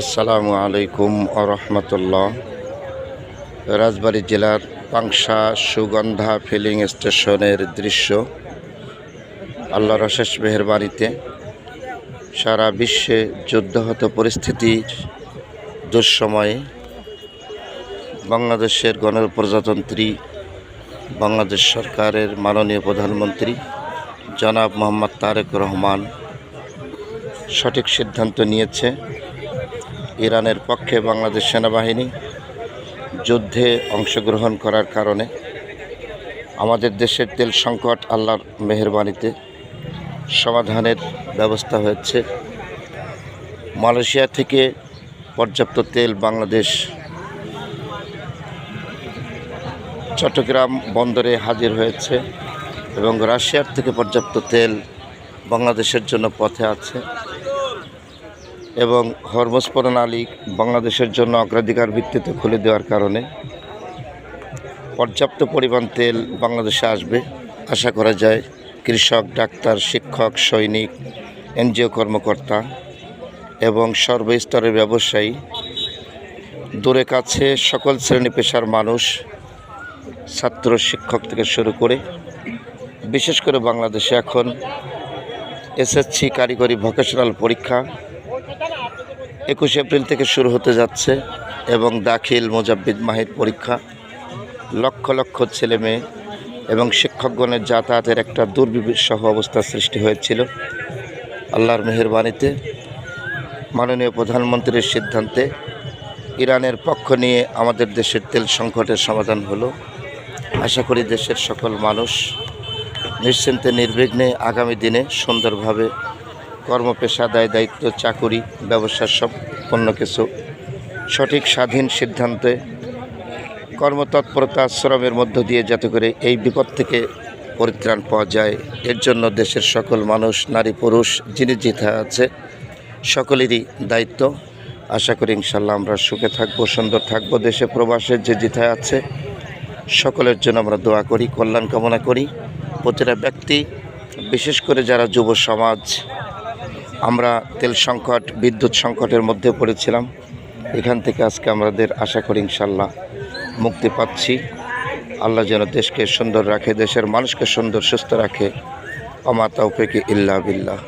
আসসালামু আলাইকুম আরহামতুল্লাহ। রাজবাড়ী জেলার পাংশা সুগন্ধা ফিলিং স্টেশনের দৃশ্য। আল্লাহর অশেষ মেহেরবানিতে সারা বিশ্বে যুদ্ধহত পরিস্থিতির দুঃসময়ে বাংলাদেশের গণপ্রজাতন্ত্রী বাংলাদেশ সরকারের মাননীয় প্রধানমন্ত্রী জনাব মোহাম্মদ তারেক রহমান সঠিক সিদ্ধান্ত নিয়েছে। ইরানের পক্ষে বাংলাদেশ সেনাবাহিনী যুদ্ধে অংশগ্রহণ করার কারণে আমাদের দেশের তেল সংকট আল্লাহর মেহেরবানিতে সমাধানের ব্যবস্থা হয়েছে। মালয়েশিয়া থেকে পর্যাপ্ত তেল বাংলাদেশ চট্টগ্রাম বন্দরে হাজির হয়েছে এবং রাশিয়ার থেকে পর্যাপ্ত তেল বাংলাদেশের জন্য পথে আছে এবং হরমুজ প্রণালী বাংলাদেশের জন্য অগ্রাধিকার ভিত্তিতে খুলে দেওয়ার কারণে পর্যাপ্ত পরিমাণ তেল বাংলাদেশে আসবে। আশা করা যায় কৃষক, ডাক্তার, শিক্ষক, সৈনিক, এনজিও কর্মকর্তা এবং সর্বস্তরের ব্যবসায়ী, দূরে কাছে সকল শ্রেণী পেশার মানুষ, ছাত্র, শিক্ষক থেকে শুরু করে বিশেষ করে বাংলাদেশে এখন এসএসসি কারিগরি ভোকেশনাল পরীক্ষা 21 এপ্রিল থেকে শুরু হতে যাচ্ছে এবং দাখিল, মোজাব্বিদ, মাহির পরীক্ষা। লক্ষ লক্ষ ছেলে মেয়ে এবং শিক্ষকগণের যাতায়াতের একটা দুর্বিষহ অবস্থা সৃষ্টি হয়েছিল। আল্লাহর মেহেরবানিতে মাননীয় প্রধানমন্ত্রীর সিদ্ধান্তে ইরানের পক্ষ নিয়ে আমাদের দেশের তেল সংকটের সমাধান হলো। আশা করি দেশের সকল মানুষ নিশ্চিন্তে নির্বিঘ্নে আগামী দিনে সুন্দরভাবে কর্মপেশা, দায় দায়িত্ব, চাকুরি, ব্যবসার সম্পূর্ণ কিছু সঠিক স্বাধীন সিদ্ধান্তে কর্মতৎপরতা শ্রমের মধ্য দিয়ে যাতে করে এই বিপদ থেকে পরিত্রাণ পাওয়া যায়, এর জন্য দেশের সকল মানুষ, নারী পুরুষ যিনি জিতে আছে সকলেরই দায়িত্ব। আশা করি ইনশাল্লাহ আমরা সুখে থাকবো, সুন্দর থাকবো। দেশে প্রবাসের যে জিতে আছে সকলের জন্য আমরা দোয়া করি, কল্যাণ কামনা করি। প্রতিটা ব্যক্তি, বিশেষ করে যারা যুব সমাজ, আমরা তেল সংকট, বিদ্যুৎ সংকটের মধ্যে পড়েছিলাম, এখান থেকে আজকে আমাদের আশা করি ইনশাল্লাহ মুক্তি পাচ্ছি। আল্লাহ যেন দেশকে সুন্দর রাখে, দেশের মানুষকে সুন্দর সুস্থ রাখে। ওমা তাওফিক ইল্লা বিল্লাহ।